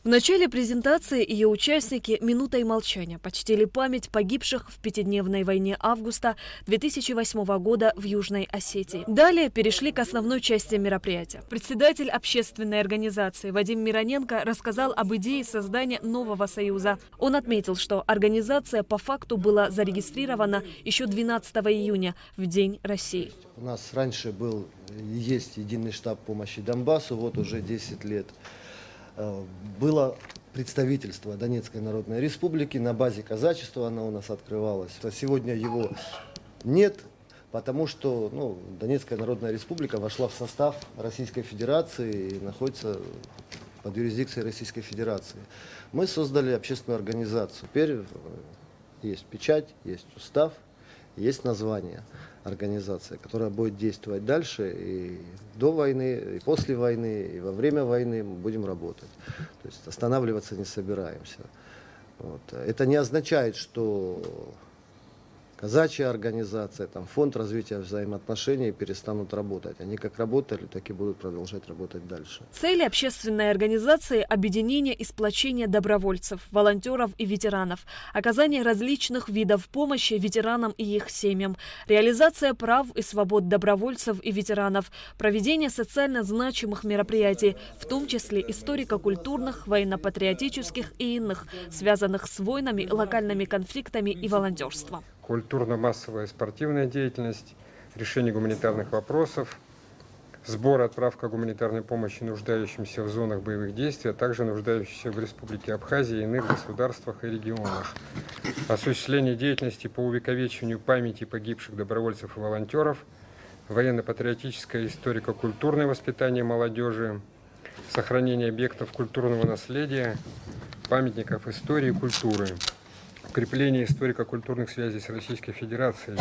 В начале презентации ее участники минутой молчания почтили память погибших в пятидневной войне августа 2008 года в Южной Осетии. Далее перешли к основной части мероприятия. Председатель общественной организации Вадим Мироненко рассказал об идее создания нового союза. Он отметил, что организация по факту была зарегистрирована еще 12 июня, в День России. У нас раньше есть единый штаб помощи Донбассу, вот уже 10 лет. Было представительство Донецкой Народной Республики, на базе казачества она у нас открывалась. Сегодня его нет, потому что Донецкая Народная Республика вошла в состав Российской Федерации и находится под юрисдикцией Российской Федерации. Мы создали общественную организацию. Теперь есть печать, есть устав, есть название организации, которая будет действовать дальше и до войны, и после войны, и во время войны мы будем работать. То есть останавливаться не собираемся. Вот. Это не означает, что казачья организация, фонд развития взаимоотношений перестанут работать. Они как работали, так и будут продолжать работать дальше. Цели общественной организации – объединение и сплочение добровольцев, волонтеров и ветеранов, оказание различных видов помощи ветеранам и их семьям, реализация прав и свобод добровольцев и ветеранов, проведение социально значимых мероприятий, в том числе историко-культурных, военно-патриотических и иных, связанных с войнами, локальными конфликтами и волонтерством. Культурно-массовая спортивная деятельность, решение гуманитарных вопросов, сбор и отправка гуманитарной помощи нуждающимся в зонах боевых действий, а также нуждающимся в Республике Абхазия и иных государствах и регионах, осуществление деятельности по увековечиванию памяти погибших добровольцев и волонтеров, военно-патриотическое историко-культурное воспитание молодежи, сохранение объектов культурного наследия, памятников истории и культуры, укрепление историко-культурных связей с Российской Федерацией,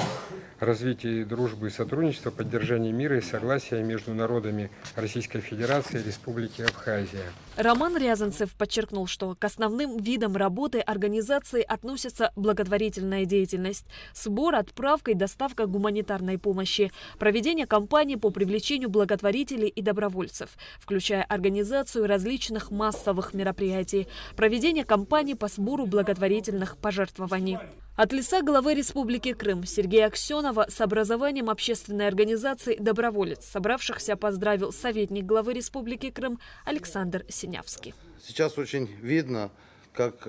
развитие дружбы и сотрудничества, поддержание мира и согласия между народами Российской Федерации и Республики Абхазия. Роман Рязанцев подчеркнул, что к основным видам работы организации относятся благотворительная деятельность, сбор, отправка и доставка гуманитарной помощи, проведение кампаний по привлечению благотворителей и добровольцев, включая организацию различных массовых мероприятий, проведение кампаний по сбору благотворительных пожертвований. От лица главы Республики Крым Сергея Аксенова с образованием общественной организации «Доброволец» собравшихся поздравил советник главы Республики Крым Александр Синявский. Сейчас очень видно, как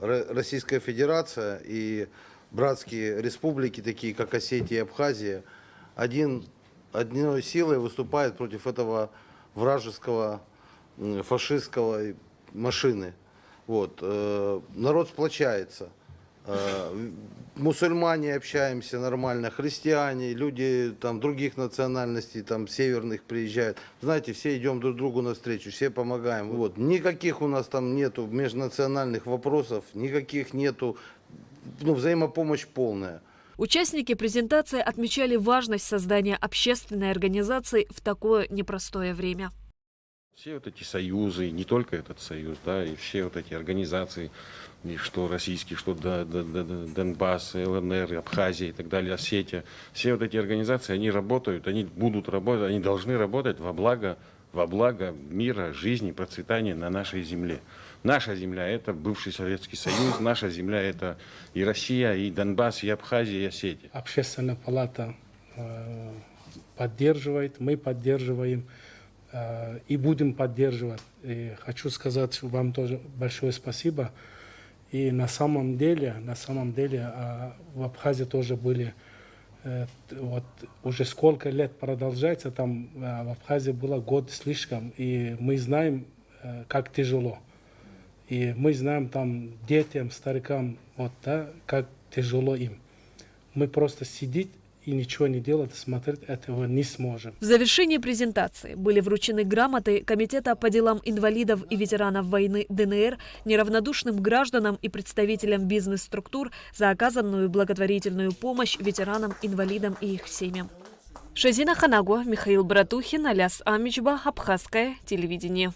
Российская Федерация и братские республики, такие как Осетия и Абхазия, одной силой выступают против этого вражеского, фашистского машины. Вот. Народ сплочается. Мусульмане общаемся нормально, христиане, люди других национальностей, северных приезжают. Знаете, все идем друг другу навстречу, все помогаем. Вот. Никаких у нас нету межнациональных вопросов, никаких нету, взаимопомощь полная. Участники презентации отмечали важность создания общественной организации в такое непростое время. Все эти союзы, не только этот союз, и все эти организации, и что российские, что Донбасс, ЛНР, Абхазия и так далее, Осетия, все эти организации, они работают, они будут работать, они должны работать во благо мира, жизни, процветания на нашей земле. Наша земля – это бывший Советский Союз, наша земля – это и Россия, и Донбасс, и Абхазия, и Осетия. Общественная палата поддерживает, мы поддерживаем. И будем поддерживать. И хочу сказать вам тоже большое спасибо. И на самом деле в Абхазии тоже были, уже сколько лет продолжается, в Абхазии было год слишком, и мы знаем, как тяжело. И мы знаем детям, старикам, как тяжело им. Мы просто сидеть и ничего не делать, смотреть этого не сможем. В завершении презентации были вручены грамоты Комитета по делам инвалидов и ветеранов войны ДНР неравнодушным гражданам и представителям бизнес-структур за оказанную благотворительную помощь ветеранам, инвалидам и их семьям. Шазина Ханагуа, Михаил Братухин, Аляс Амичба, Абхазское телевидение.